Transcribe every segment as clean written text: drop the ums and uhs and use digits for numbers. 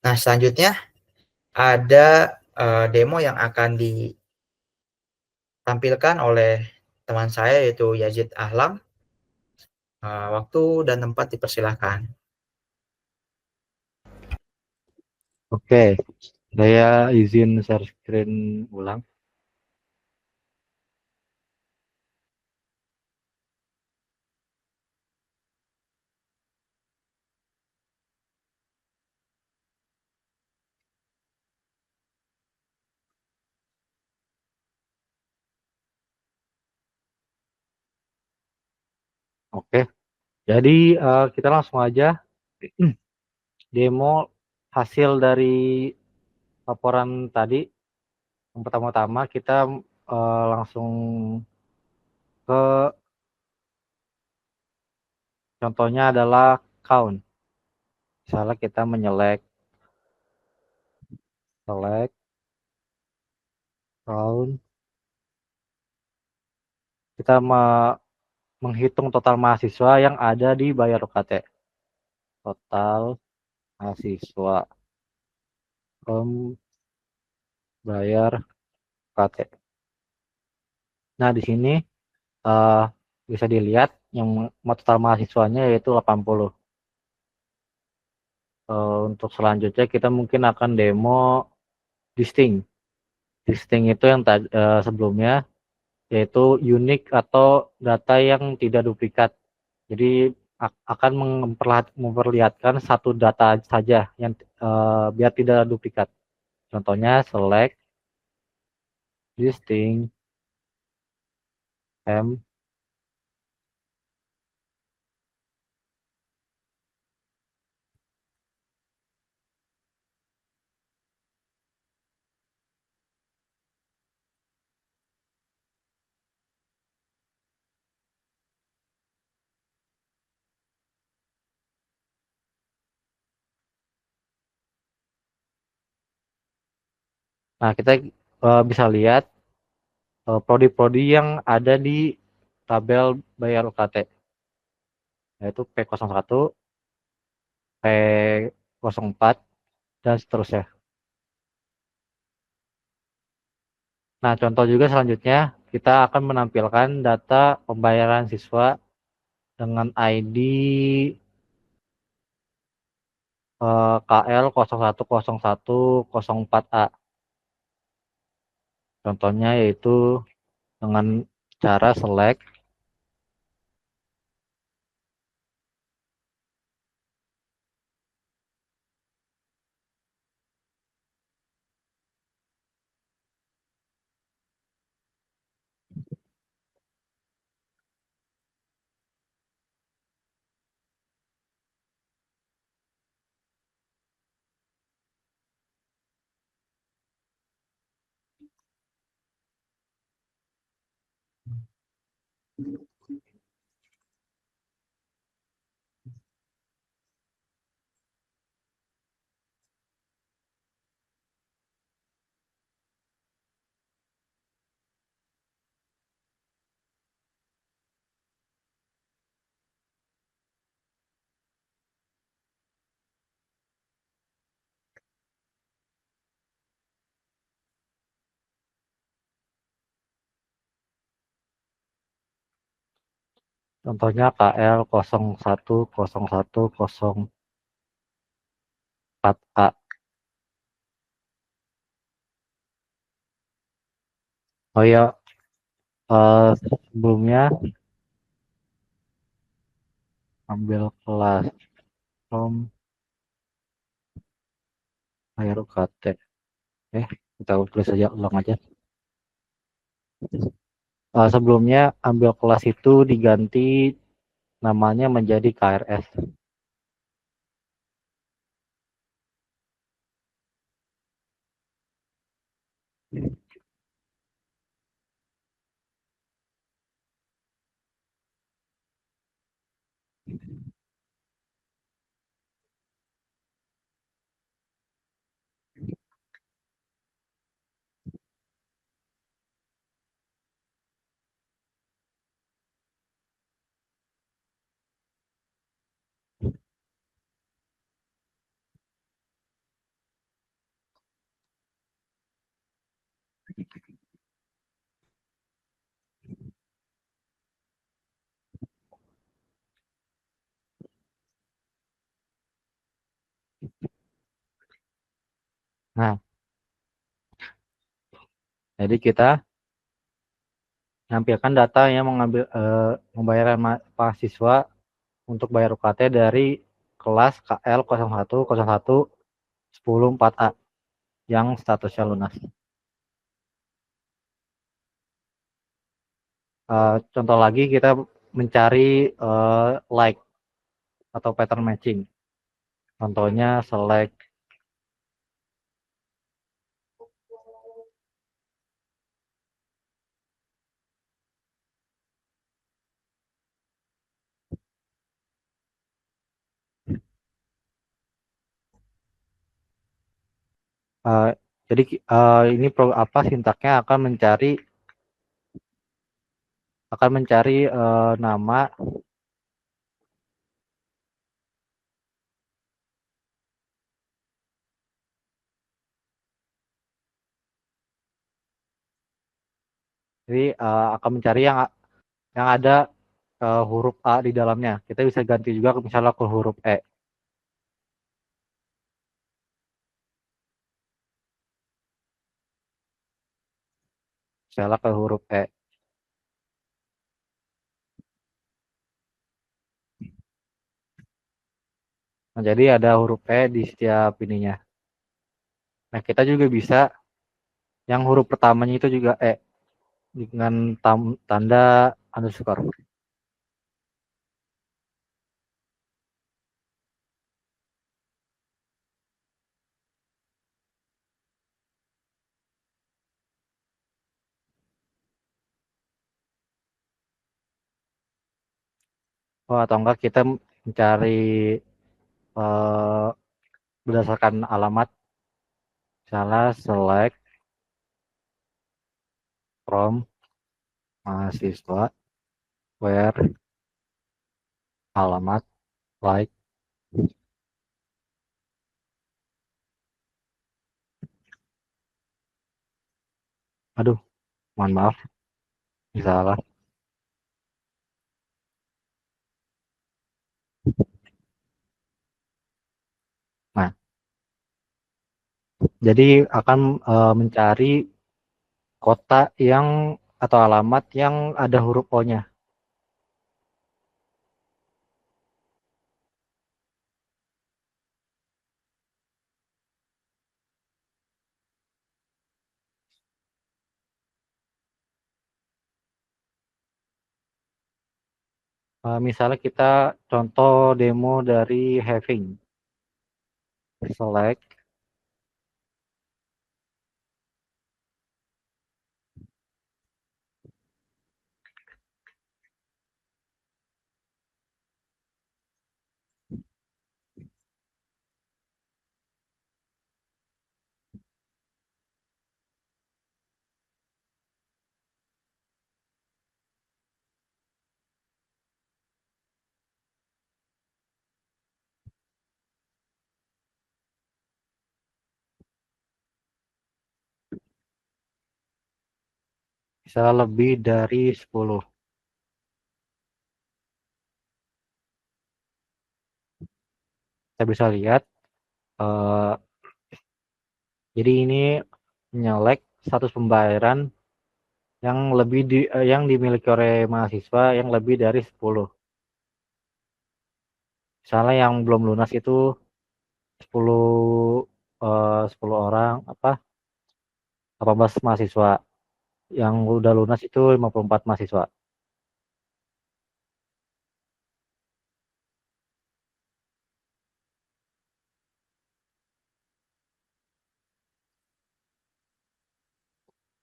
Nah, selanjutnya ada, demo yang akan ditampilkan oleh teman saya yaitu Yazid Ahlam, waktu dan tempat dipersilahkan. Oke, saya izin share screen ulang. Oke, jadi kita langsung aja demo hasil dari laporan tadi. Yang pertama-tama kita langsung ke contohnya adalah count. Misalnya kita select count, kita menghitung total mahasiswa yang ada di Bayar UKT. Total mahasiswa Bayar UKT. Nah, di sini uh, bisa dilihat yang total mahasiswanya yaitu 80. Untuk selanjutnya kita mungkin akan demo distinct. Distinct itu yang sebelumnya yaitu unik atau data yang tidak duplikat. Jadi akan memperlihatkan satu data saja yang biar tidak duplikat. Contohnya select distinct m. Nah, kita bisa lihat prodi-prodi yang ada di tabel bayar UKT, yaitu P01, P04, dan seterusnya. Nah, contoh juga selanjutnya, kita akan menampilkan data pembayaran siswa dengan ID KL 010104A. Contohnya yaitu dengan cara select contohnya KL 010104A. Oh ya, sebelumnya ambil kelas from bayar UKT. Kita tulis saja ulang aja. Sebelumnya ambil kelas itu diganti namanya menjadi KRS. Nah, jadi kita menampilkan data yang membayar mahasiswa untuk bayar UKT dari kelas KL 0101 10 4A yang statusnya lunas. Contoh lagi kita mencari like atau pattern matching. Contohnya select uh, jadi ini apa sintaknya akan mencari nama jadi akan mencari yang ada huruf A di dalamnya. Kita bisa ganti juga misalnya ke huruf E. Misalnya ke huruf E. Nah, jadi ada huruf E di setiap ininya. Nah, kita juga bisa yang huruf pertamanya itu juga E dengan tanda underscore. Oh, atau enggak kita mencari eh, berdasarkan alamat, misalnya select from mahasiswa where alamat like. Aduh, mohon maaf, salah. Nah, jadi akan mencari kota yang atau alamat yang ada huruf O-nya. Misalnya kita contoh demo dari having. Select misalnya lebih dari 10. Kita bisa lihat eh, jadi ini menyelek status pembayaran yang dimiliki oleh mahasiswa yang lebih dari 10. Misalnya yang belum lunas itu 10 10 orang 18 mahasiswa. Yang udah lunas itu 54 mahasiswa.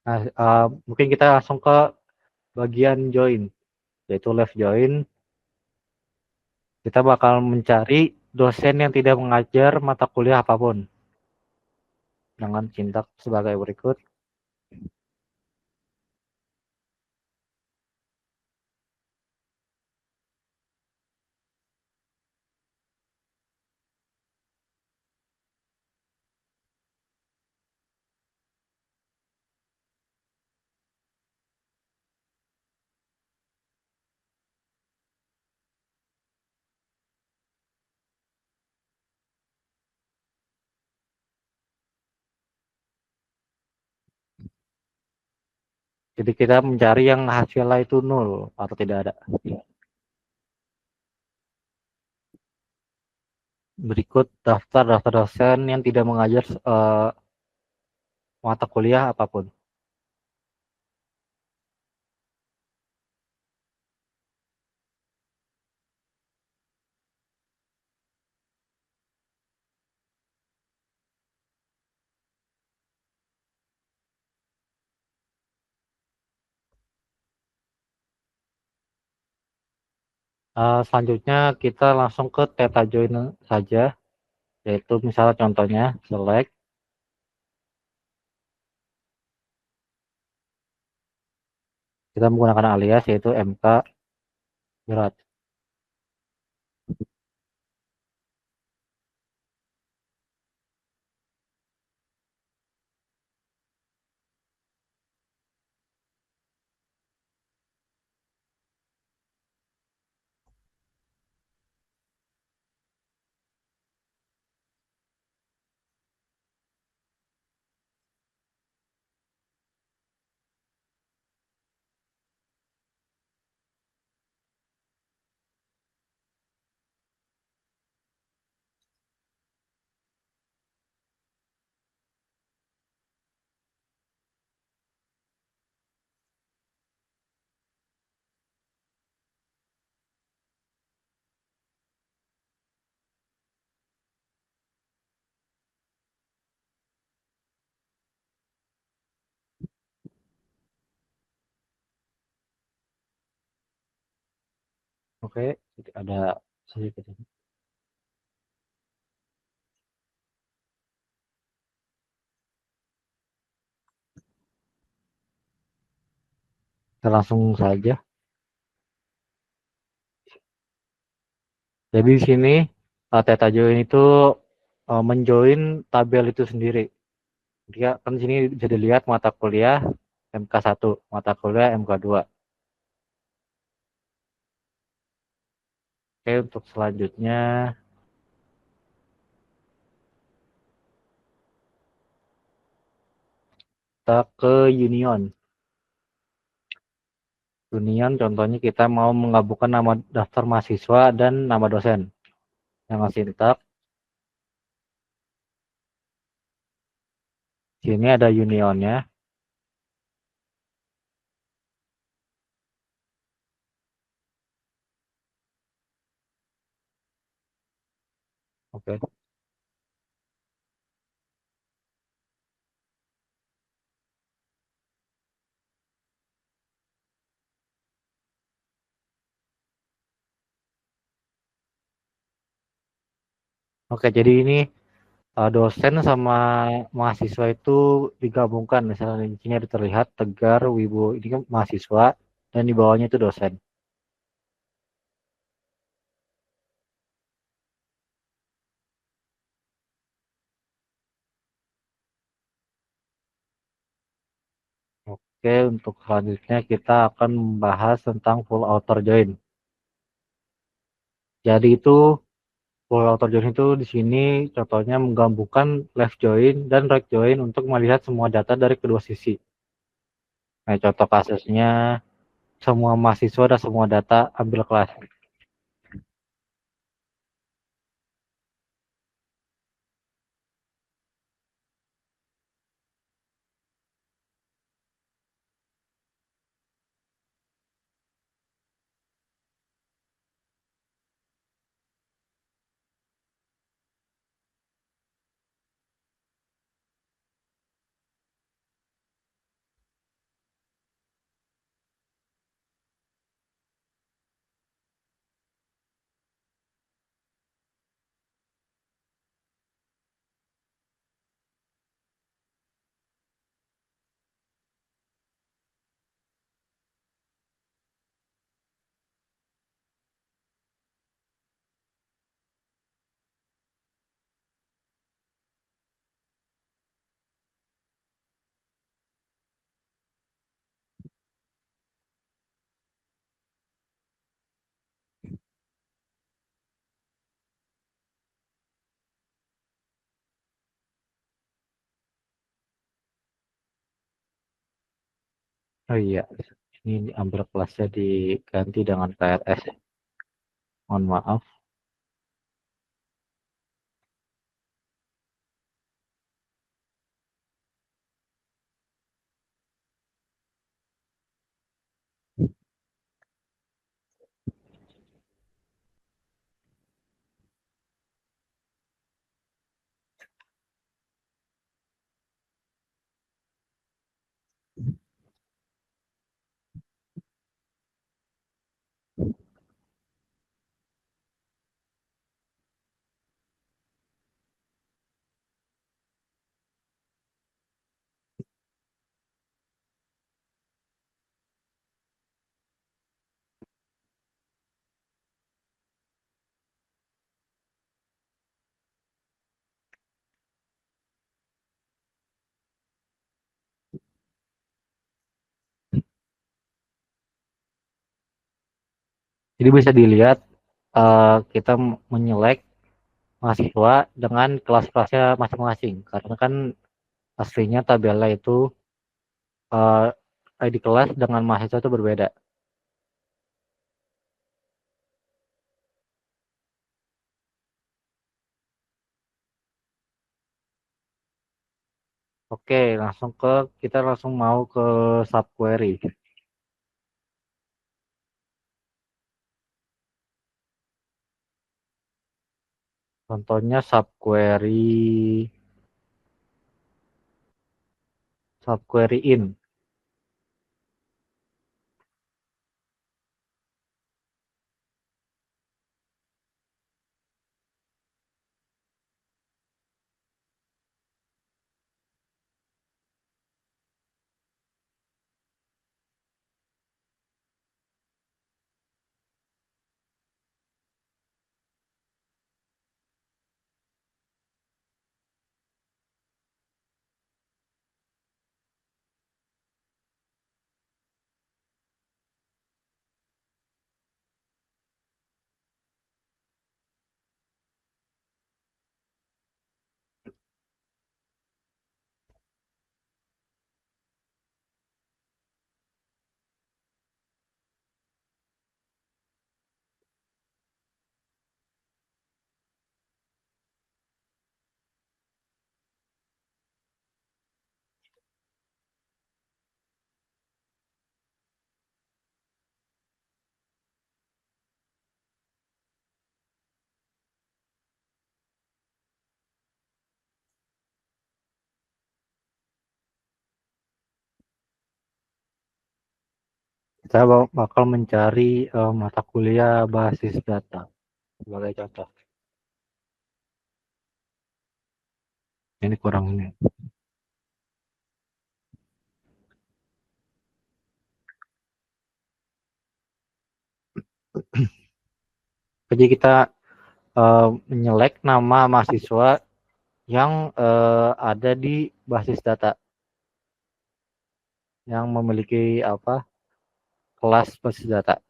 Nah, mungkin kita langsung ke bagian join, yaitu left join. Kita bakal mencari dosen yang tidak mengajar mata kuliah apapun dengan sintak sebagai berikut. Jadi kita mencari yang hasilnya itu nol atau tidak ada. Berikut daftar-daftar dosen yang tidak mengajar mata kuliah apapun. Selanjutnya kita langsung ke theta join saja, yaitu misalnya contohnya select, kita menggunakan alias yaitu mk berat. Oke, ada sedikit. Kita langsung saja. Jadi di sini theta join itu menjoin tabel itu sendiri. Dia kan di sini bisa dilihat mata kuliah MK1, mata kuliah MK2. Oke, untuk selanjutnya kita ke union. Union contohnya kita mau menggabungkan nama daftar mahasiswa dan nama dosen. Yang sintak, sini ada unionnya. Oke. Oke, jadi ini dosen sama mahasiswa itu digabungkan. Misalnya di sini ada terlihat Tegar, Wibo, ini kan mahasiswa dan di bawahnya itu dosen. Oke, untuk selanjutnya kita akan membahas tentang full outer join. Jadi itu full outer join itu di sini contohnya menggabungkan left join dan right join untuk melihat semua data dari kedua sisi. Nah, contoh kasusnya semua mahasiswa dan semua data ambil kelas. Oh iya, ini ambil kelasnya diganti dengan KRS. Mohon maaf. Jadi bisa dilihat kita menyelek mahasiswa dengan kelas-kelasnya masing-masing. Karena kan aslinya tabelnya itu eh, ID kelas dengan mahasiswa itu berbeda. Oke, kita langsung mau ke subquery. Contohnya subquery in. Kita bakal mencari mata kuliah basis data sebagai contoh. Ini kurang ini. Jadi kita menyelek nama mahasiswa yang ada di basis data yang memiliki apa kelas basis data.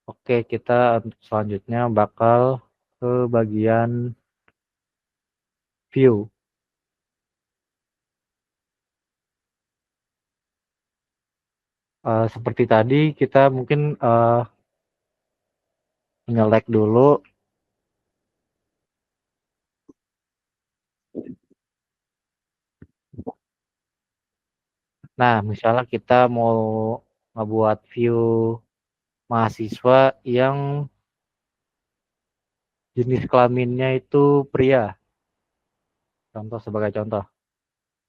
Oke, kita untuk selanjutnya bakal ke bagian view. Seperti tadi kita mungkin menyelek dulu. Nah, misalnya kita mau ngebuat view mahasiswa yang jenis kelaminnya itu pria. Contoh sebagai contoh.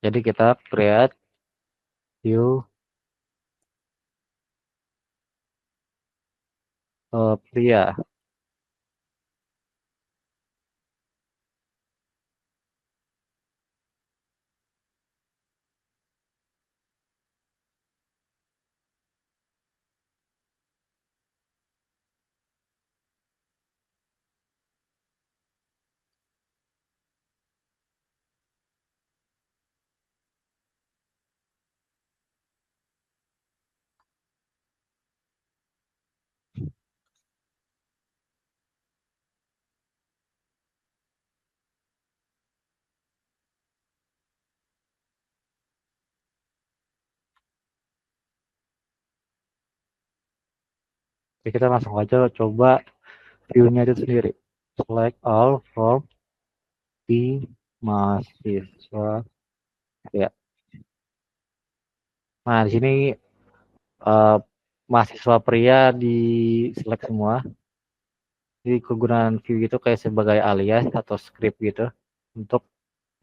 Jadi kita create view pria. Oke, kita langsung aja coba view-nya itu sendiri. Select all from di mahasiswa ya. Nah, di sini uh, mahasiswa pria di select semua. Jadi kegunaan view itu kayak sebagai alias atau script gitu untuk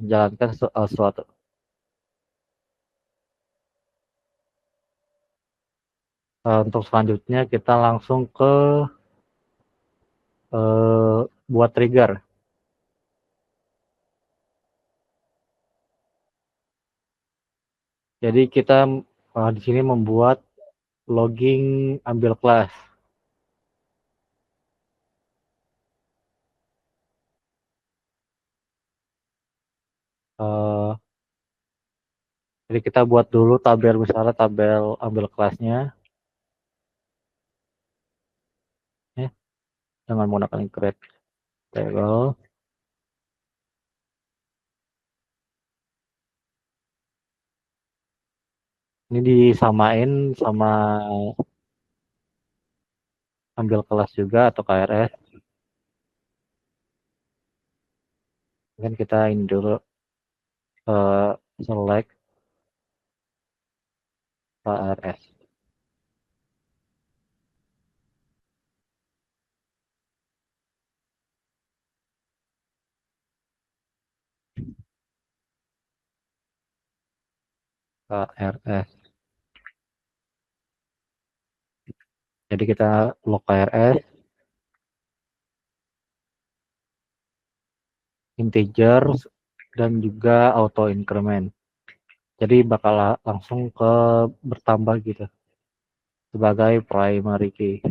menjalankan sesuatu. Untuk selanjutnya kita langsung ke buat trigger. Jadi kita di sini membuat logging ambil kelas. Uh, jadi kita buat dulu tabel, misalnya tabel ambil kelasnya, ya, dengan menggunakan create table. Ini disamain sama ambil kelas juga atau KRS. Kan kita ini dulu select KRS. KRS. Jadi kita log KRS, integer, dan juga auto increment. Jadi bakal langsung ke bertambah gitu sebagai primary key.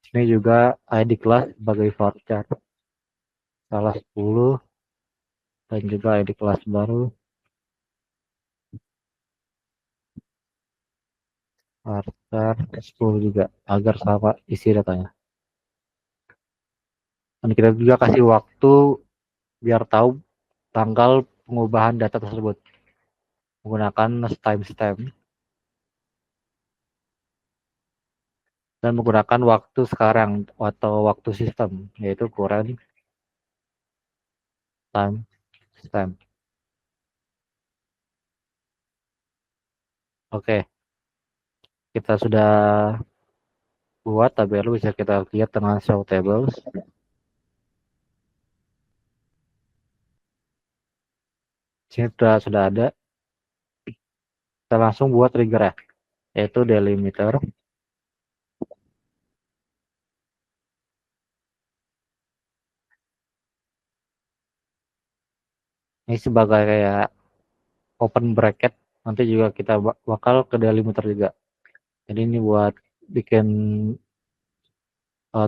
Ini juga ID kelas sebagai varchar. Salah 10 dan juga ID kelas baru varchar 10 juga agar sama isi datanya. Dan kita juga kasih waktu biar tahu tanggal pengubahan data tersebut menggunakan timestamp dan menggunakan waktu sekarang atau waktu sistem, yaitu current timestamp. Oke, kita sudah buat tabel, bisa kita lihat dengan show tables. Sini sudah ada. Kita langsung buat trigger ya, yaitu delimiter. Ini sebagai kayak open bracket, nanti juga kita bakal ke delimiter juga. Jadi ini buat bikin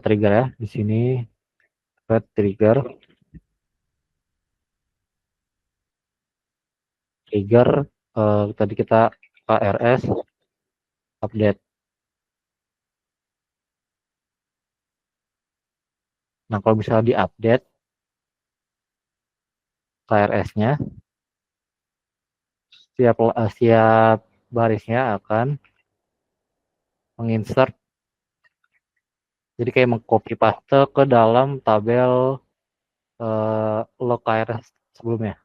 trigger ya. Di sini create trigger. Trigger tadi kita KRS update. Nah, kalau misalnya di-update KRS-nya, setiap barisnya akan menginsert, jadi kayak mengcopy paste ke dalam tabel log KRS sebelumnya.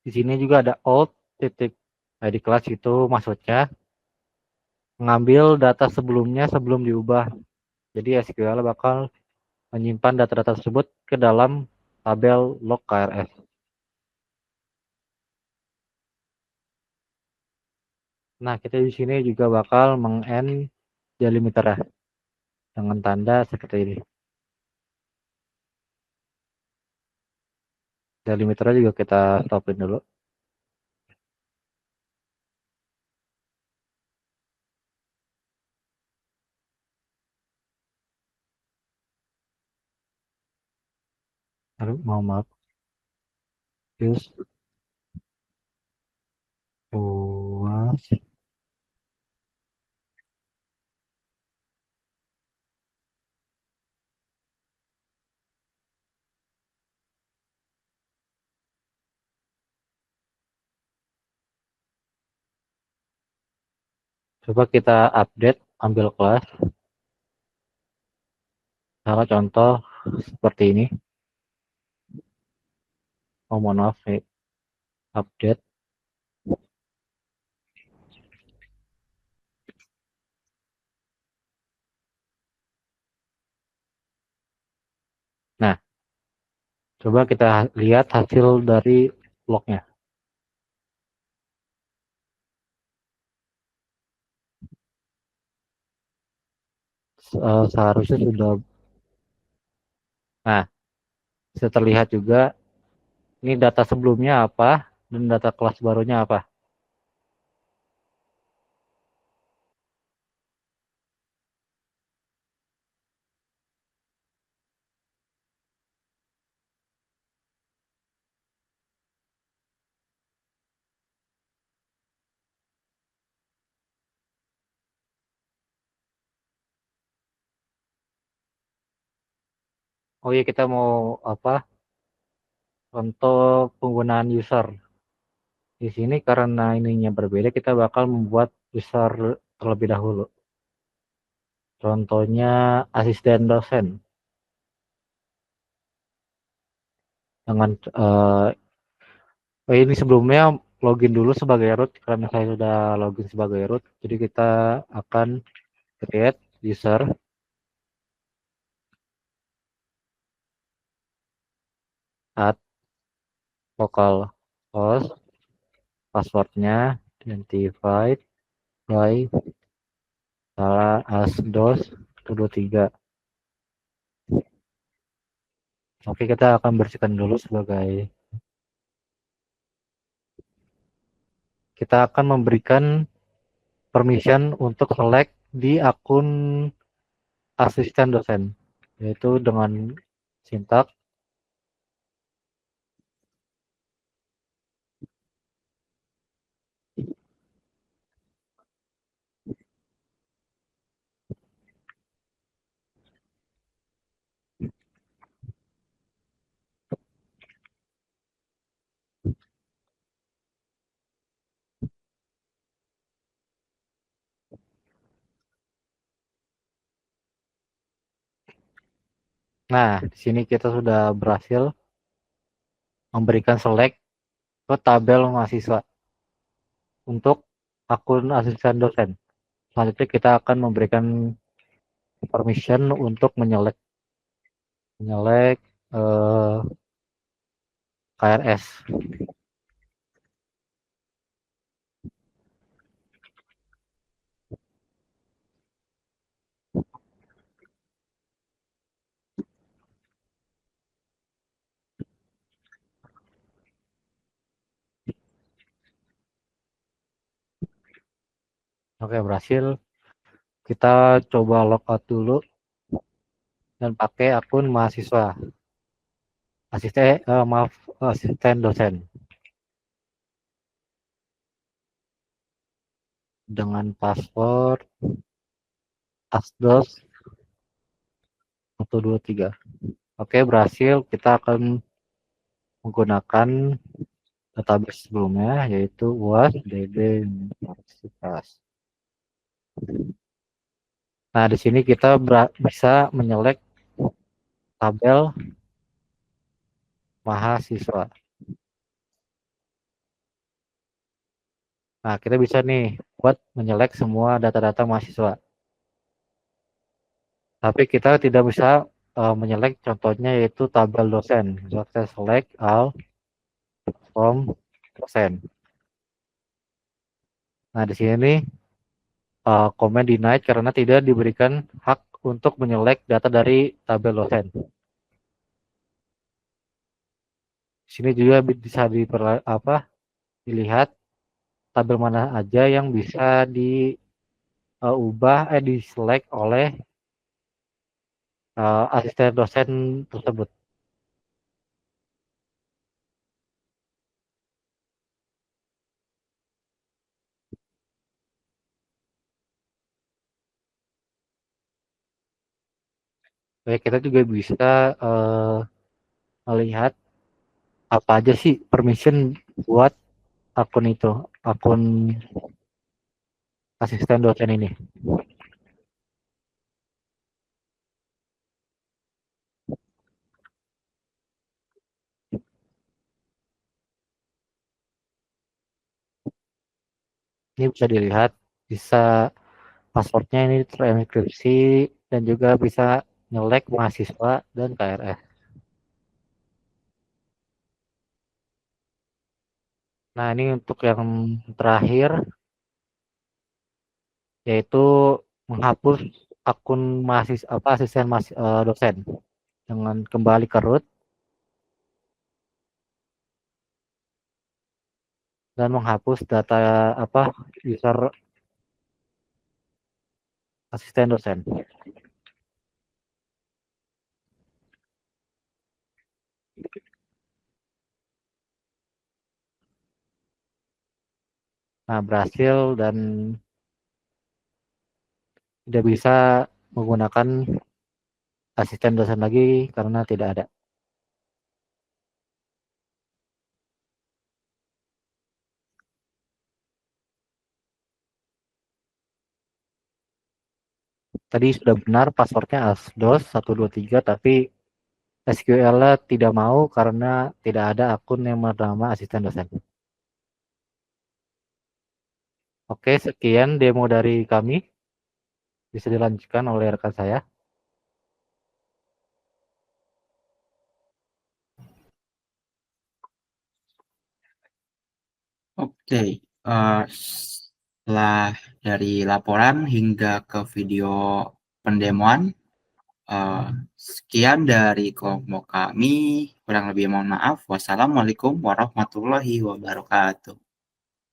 Di sini juga ada old titik ID kelas, itu maksudnya mengambil data sebelumnya sebelum diubah. Jadi SQL bakal menyimpan data-data tersebut ke dalam tabel log KRS. Nah, kita di sini juga bakal meng-end delimiter ya, dengan tanda seperti ini. Delimiternya juga kita stopin dulu. Aduh, maaf. Use was coba kita update, ambil kelas. Salah contoh seperti ini. Oh, mohon maaf, update. Nah, coba kita lihat hasil dari lognya. Seharusnya sudah. Nah, bisa terlihat juga ini data sebelumnya apa dan data kelas barunya apa. Oh iya, kita mau apa? Untuk penggunaan user. Di sini karena ininya berbeda, kita bakal membuat user terlebih dahulu. Contohnya asisten dosen. Dengan ini sebelumnya login dulu sebagai root, karena saya sudah login sebagai root. Jadi kita akan create user at localhost, passwordnya identified by salah asdos 123. Oke, kita akan bersihkan dulu sebagai, kita akan memberikan permission untuk select di akun asisten dosen, yaitu dengan sintak nah, di sini kita sudah berhasil memberikan select ke tabel mahasiswa untuk akun asisten dosen. Selanjutnya kita akan memberikan permission untuk menyelect KRS. Oke, berhasil. Kita coba logout dulu dan pakai akun mahasiswa, asisten dosen dengan password asdos 123. Oke, berhasil. Kita akan menggunakan database sebelumnya, yaitu UAS DB Universitas. Nah, di sini kita bisa menyelect tabel mahasiswa. Nah, kita bisa nih buat menyelect semua data-data mahasiswa. Tapi kita tidak bisa menyelect contohnya yaitu tabel dosen. Misal saya select all from dosen. Nah, di sini comment denied karena tidak diberikan hak untuk menyelect data dari tabel dosen. Di sini juga bisa dilihat tabel mana aja yang bisa di select oleh asisten dosen tersebut. Oke, kita juga bisa melihat apa aja sih permission buat akun itu, akun asisten dosen ini. Ini bisa dilihat, bisa passwordnya ini terenkripsi dan juga bisa nyelek mahasiswa dan KRS. Nah, ini untuk yang terakhir yaitu menghapus akun mahasiswa asisten dosen dengan kembali ke root dan menghapus data user asisten dosen. Nah, berhasil dan tidak bisa menggunakan asisten dosen lagi karena tidak ada. Tadi sudah benar passwordnya asdos 123, tapi SQL-nya tidak mau karena tidak ada akun yang bernama asisten dosen. Oke, sekian demo dari kami. Bisa dilanjutkan oleh rekan saya. Oke, setelah dari laporan hingga ke video pendemoan, sekian dari kelompok kami. Kurang lebih mohon maaf. Wassalamualaikum warahmatullahi wabarakatuh.